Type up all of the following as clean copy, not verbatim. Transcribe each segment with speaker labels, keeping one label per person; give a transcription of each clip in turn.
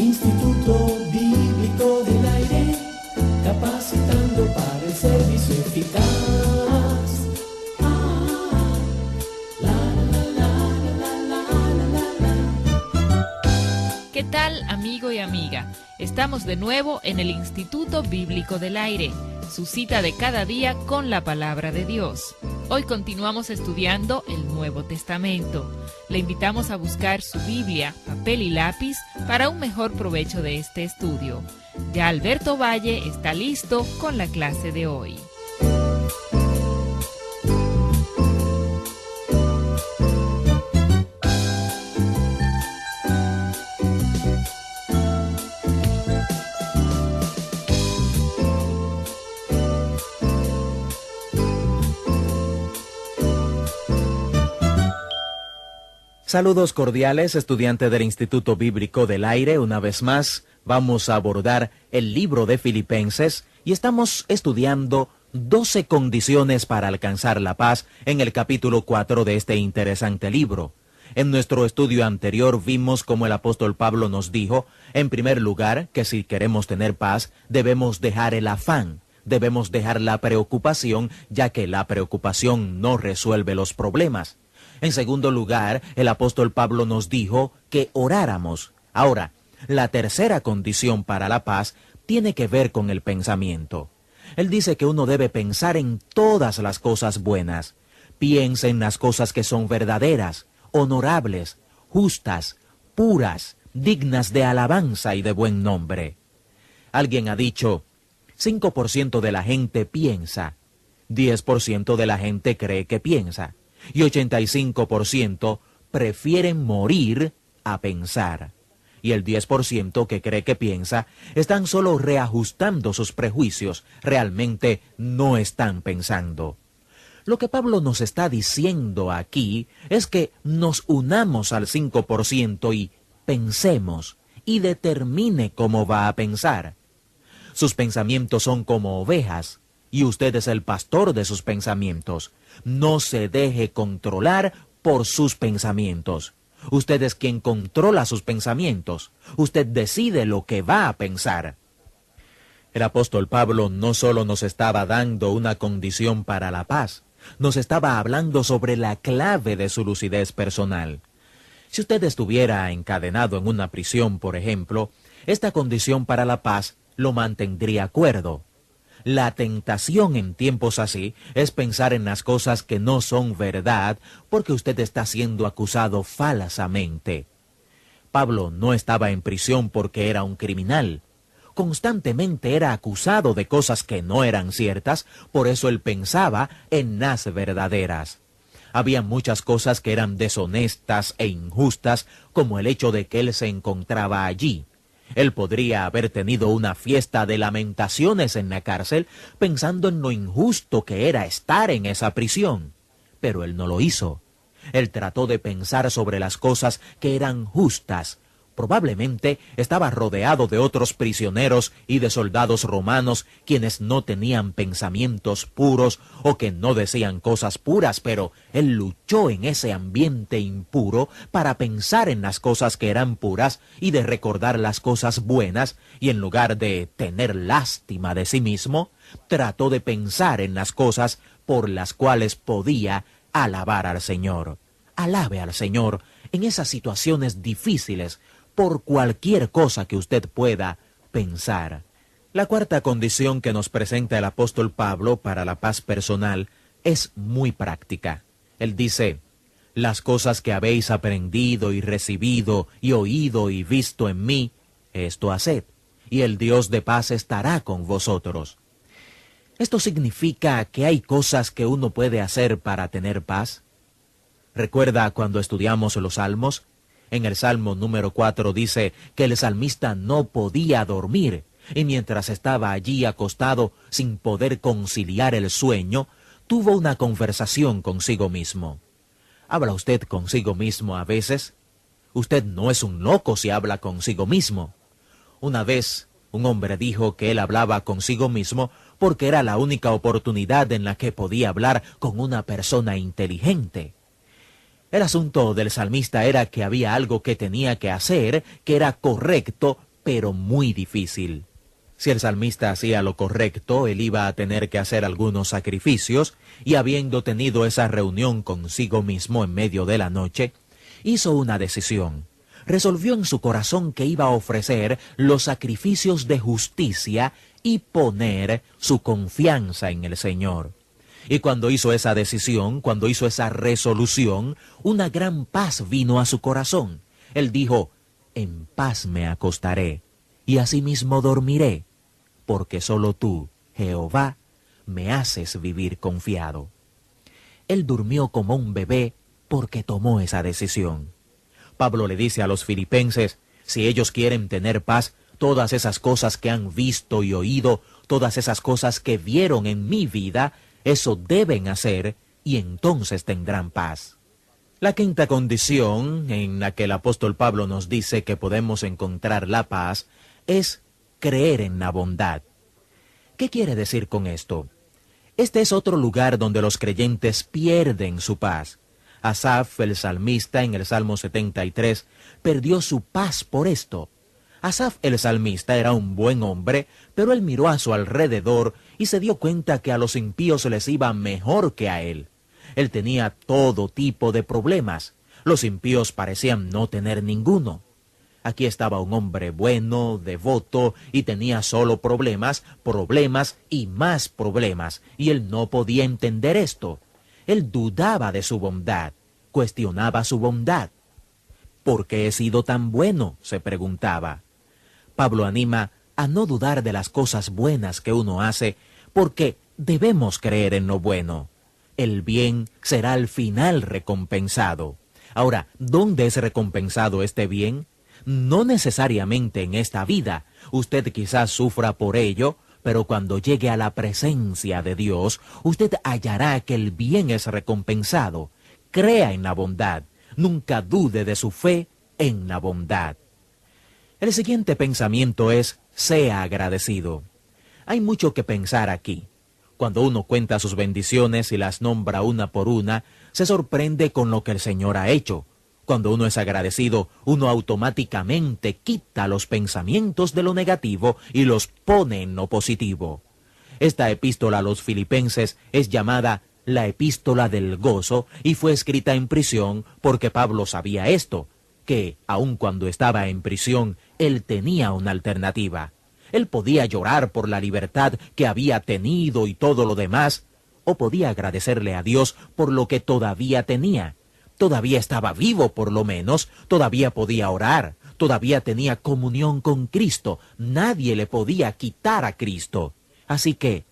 Speaker 1: Instituto Bíblico del Aire, capacitando para el servicio eficaz.
Speaker 2: ¿Qué tal, amigo y amiga? Estamos de nuevo en el Instituto Bíblico del Aire, su cita de cada día con la Palabra de Dios. Hoy continuamos estudiando el Nuevo Testamento. Le invitamos a buscar su Biblia, papel y lápiz para un mejor provecho de este estudio. Ya Alberto Valle está listo con la clase de hoy.
Speaker 3: Saludos cordiales, estudiante del Instituto Bíblico del Aire. Una vez más, vamos a abordar el libro de Filipenses y estamos estudiando 12 condiciones para alcanzar la paz en el capítulo 4 de este interesante libro. En nuestro estudio anterior vimos cómo el apóstol Pablo nos dijo, en primer lugar, que si queremos tener paz, debemos dejar el afán, debemos dejar la preocupación, ya que la preocupación no resuelve los problemas. En segundo lugar, el apóstol Pablo nos dijo que oráramos. Ahora, la tercera condición para la paz tiene que ver con el pensamiento. Él dice que uno debe pensar en todas las cosas buenas. Piensa en las cosas que son verdaderas, honorables, justas, puras, dignas de alabanza y de buen nombre. Alguien ha dicho, 5% de la gente piensa, 10% de la gente cree que piensa. Y 85% prefieren morir a pensar. Y el 10% que cree que piensa están solo reajustando sus prejuicios, realmente no están pensando. Lo que Pablo nos está diciendo aquí es que nos unamos al 5% y pensemos, y determine cómo va a pensar. Sus pensamientos son como ovejas, y usted es el pastor de sus pensamientos. No se deje controlar por sus pensamientos. Usted es quien controla sus pensamientos. Usted decide lo que va a pensar. El apóstol Pablo no solo nos estaba dando una condición para la paz, nos estaba hablando sobre la clave de su lucidez personal. Si usted estuviera encadenado en una prisión, por ejemplo, esta condición para la paz lo mantendría cuerdo. La tentación en tiempos así es pensar en las cosas que no son verdad porque usted está siendo acusado falsamente. Pablo no estaba en prisión porque era un criminal. Constantemente era acusado de cosas que no eran ciertas, por eso él pensaba en las verdaderas. Había muchas cosas que eran deshonestas e injustas, como el hecho de que él se encontraba allí. Él podría haber tenido una fiesta de lamentaciones en la cárcel pensando en lo injusto que era estar en esa prisión. Pero él no lo hizo. Él trató de pensar sobre las cosas que eran justas. Probablemente estaba rodeado de otros prisioneros y de soldados romanos quienes no tenían pensamientos puros o que no decían cosas puras, pero él luchó en ese ambiente impuro para pensar en las cosas que eran puras y de recordar las cosas buenas, y en lugar de tener lástima de sí mismo, trató de pensar en las cosas por las cuales podía alabar al Señor. Alabe al Señor en esas situaciones difíciles, por cualquier cosa que usted pueda pensar. La cuarta condición que nos presenta el apóstol Pablo para la paz personal es muy práctica. Él dice, las cosas que habéis aprendido y recibido y oído y visto en mí, esto haced, y el Dios de paz estará con vosotros. Esto significa que hay cosas que uno puede hacer para tener paz. ¿Recuerda cuando estudiamos los Salmos? En el Salmo número 4 dice que el salmista no podía dormir, y mientras estaba allí acostado sin poder conciliar el sueño, tuvo una conversación consigo mismo. ¿Habla usted consigo mismo a veces? Usted no es un loco si habla consigo mismo. Una vez, un hombre dijo que él hablaba consigo mismo porque era la única oportunidad en la que podía hablar con una persona inteligente. El asunto del salmista era que había algo que tenía que hacer, que era correcto, pero muy difícil. Si el salmista hacía lo correcto, él iba a tener que hacer algunos sacrificios, y habiendo tenido esa reunión consigo mismo en medio de la noche, hizo una decisión. Resolvió en su corazón que iba a ofrecer los sacrificios de justicia y poner su confianza en el Señor. Y cuando hizo esa decisión, cuando hizo esa resolución, una gran paz vino a su corazón. Él dijo: en paz me acostaré, y asimismo dormiré, porque solo tú, Jehová, me haces vivir confiado. Él durmió como un bebé porque tomó esa decisión. Pablo le dice a los filipenses, si ellos quieren tener paz, todas esas cosas que han visto y oído, todas esas cosas que vieron en mi vida, eso deben hacer, y entonces tendrán paz. La quinta condición en la que el apóstol Pablo nos dice que podemos encontrar la paz es creer en la bondad. ¿Qué quiere decir con esto? Este es otro lugar donde los creyentes pierden su paz. Asaf, el salmista, en el Salmo 73, perdió su paz por esto. Asaf, el salmista, era un buen hombre, pero él miró a su alrededor y se dio cuenta que a los impíos les iba mejor que a él. Él tenía todo tipo de problemas. Los impíos parecían no tener ninguno. Aquí estaba un hombre bueno, devoto, y tenía solo problemas, problemas y más problemas, y él no podía entender esto. Él dudaba de su bondad, cuestionaba su bondad. ¿Por qué he sido tan bueno?, se preguntaba. Pablo anima a no dudar de las cosas buenas que uno hace, porque debemos creer en lo bueno. El bien será al final recompensado. Ahora, ¿dónde es recompensado este bien? No necesariamente en esta vida. Usted quizás sufra por ello, pero cuando llegue a la presencia de Dios, usted hallará que el bien es recompensado. Crea en la bondad. Nunca dude de su fe en la bondad. El siguiente pensamiento es: sea agradecido. Hay mucho que pensar aquí. Cuando uno cuenta sus bendiciones y las nombra una por una, se sorprende con lo que el Señor ha hecho. Cuando uno es agradecido, uno automáticamente quita los pensamientos de lo negativo y los pone en lo positivo. Esta epístola a los filipenses es llamada la epístola del gozo y fue escrita en prisión porque Pablo sabía esto, que aun cuando estaba en prisión, él tenía una alternativa. Él podía llorar por la libertad que había tenido y todo lo demás, o podía agradecerle a Dios por lo que todavía tenía. Todavía estaba vivo, por lo menos, todavía podía orar, todavía tenía comunión con Cristo, nadie le podía quitar a Cristo. Así que,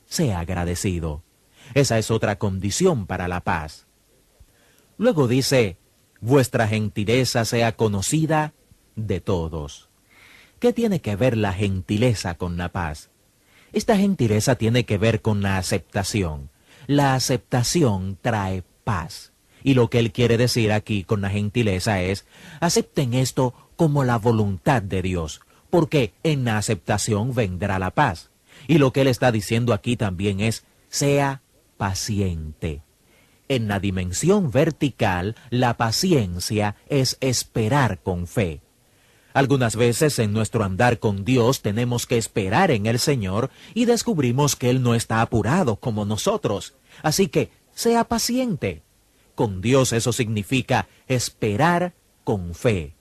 Speaker 3: sea agradecido. Esa es otra condición para la paz. Luego dice: vuestra gentileza sea conocida de todos. ¿Qué tiene que ver la gentileza con la paz? Esta gentileza tiene que ver con la aceptación. La aceptación trae paz. Y lo que él quiere decir aquí con la gentileza es: acepten esto como la voluntad de Dios, porque en la aceptación vendrá la paz. Y lo que él está diciendo aquí también es: sea paciente. En la dimensión vertical, la paciencia es esperar con fe. Algunas veces en nuestro andar con Dios tenemos que esperar en el Señor y descubrimos que Él no está apurado como nosotros. Así que, sea paciente. Con Dios eso significa esperar con fe.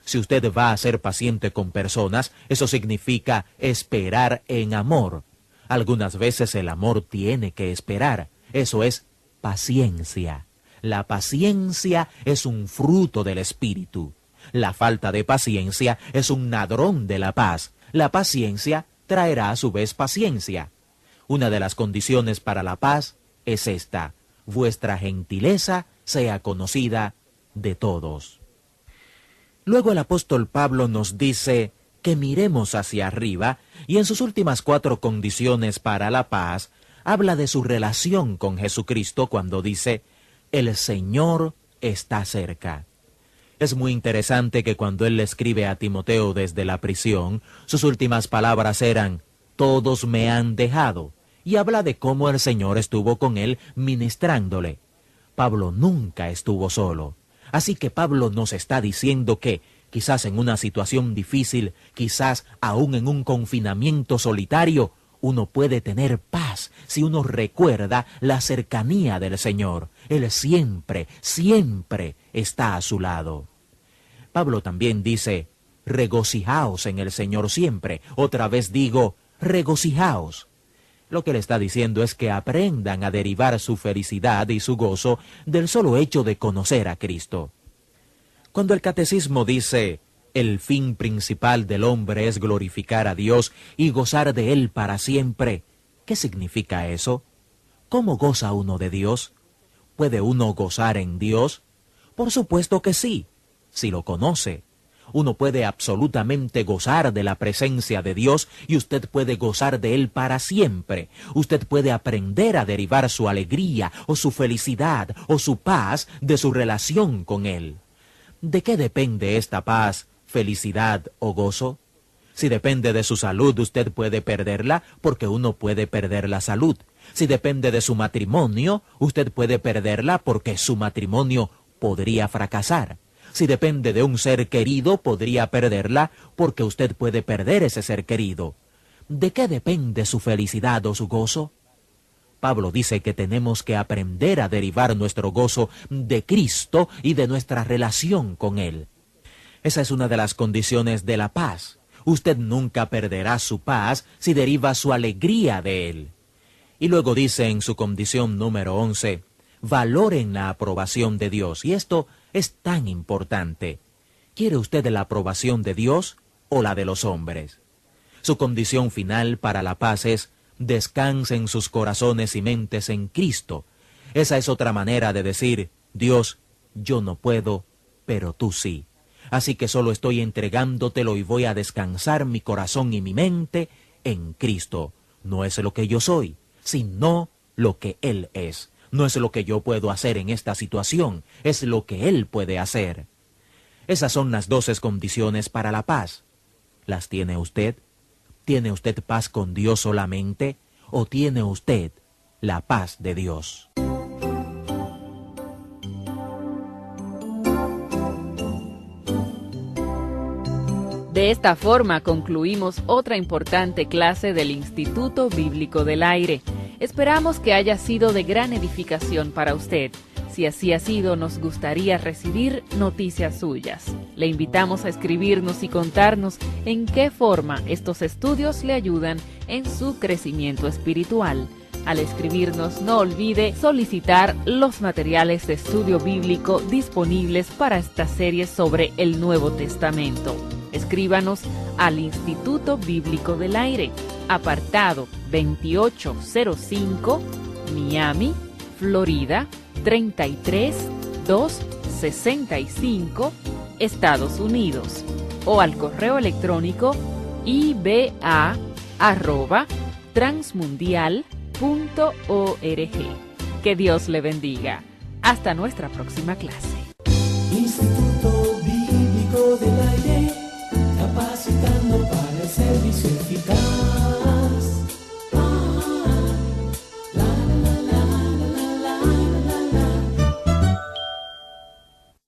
Speaker 3: Si usted va a ser paciente con personas, eso significa esperar en amor. Algunas veces el amor tiene que esperar. Eso es paciencia. La paciencia es un fruto del Espíritu. La falta de paciencia es un ladrón de la paz. La paciencia traerá a su vez paciencia. Una de las condiciones para la paz es esta: vuestra gentileza sea conocida de todos. Luego el apóstol Pablo nos dice que miremos hacia arriba, y en sus últimas 4 condiciones para la paz, habla de su relación con Jesucristo cuando dice: el Señor está cerca. Es muy interesante que cuando él le escribe a Timoteo desde la prisión, sus últimas palabras eran: todos me han dejado, y habla de cómo el Señor estuvo con él ministrándole. Pablo nunca estuvo solo. Así que Pablo nos está diciendo que quizás en una situación difícil, quizás aún en un confinamiento solitario, uno puede tener paz si uno recuerda la cercanía del Señor. Él siempre, siempre está a su lado. Pablo también dice, regocijaos en el Señor siempre. Otra vez digo, regocijaos. Lo que él está diciendo es que aprendan a derivar su felicidad y su gozo del solo hecho de conocer a Cristo. Cuando el catecismo dice, el fin principal del hombre es glorificar a Dios y gozar de Él para siempre, ¿qué significa eso? ¿Cómo goza uno de Dios? ¿Puede uno gozar en Dios? Por supuesto que sí, si lo conoce. Uno puede absolutamente gozar de la presencia de Dios y usted puede gozar de Él para siempre. Usted puede aprender a derivar su alegría o su felicidad o su paz de su relación con Él. ¿De qué depende esta paz, felicidad o gozo? Si depende de su salud, usted puede perderla porque uno puede perder la salud. Si depende de su matrimonio, usted puede perderla porque su matrimonio podría fracasar. Si depende de un ser querido, podría perderla porque usted puede perder ese ser querido. ¿De qué depende su felicidad o su gozo? Pablo dice que tenemos que aprender a derivar nuestro gozo de Cristo y de nuestra relación con Él. Esa es una de las condiciones de la paz. Usted nunca perderá su paz si deriva su alegría de Él. Y luego dice en su condición número 11, valoren la aprobación de Dios. Y esto es tan importante. ¿Quiere usted la aprobación de Dios o la de los hombres? Su condición final para la paz es descansen sus corazones y mentes en Cristo. Esa es otra manera de decir, Dios, yo no puedo, pero tú sí. Así que solo estoy entregándotelo y voy a descansar mi corazón y mi mente en Cristo. No es lo que yo soy, sino lo que Él es. No es lo que yo puedo hacer en esta situación, es lo que Él puede hacer. Esas son las 12 condiciones para la paz. ¿Las tiene usted? ¿Tiene usted paz con Dios solamente o tiene usted la paz de Dios?
Speaker 2: De esta forma concluimos otra importante clase del Instituto Bíblico del Aire. Esperamos que haya sido de gran edificación para usted. Si así ha sido, nos gustaría recibir noticias suyas. Le invitamos a escribirnos y contarnos en qué forma estos estudios le ayudan en su crecimiento espiritual. Al escribirnos, no olvide solicitar los materiales de estudio bíblico disponibles para esta serie sobre el Nuevo Testamento. Escríbanos al Instituto Bíblico del Aire, apartado 2805, Miami, Florida, 33265, Estados Unidos, o al correo electrónico iba@transmundial.org. Que Dios le bendiga. Hasta nuestra próxima clase.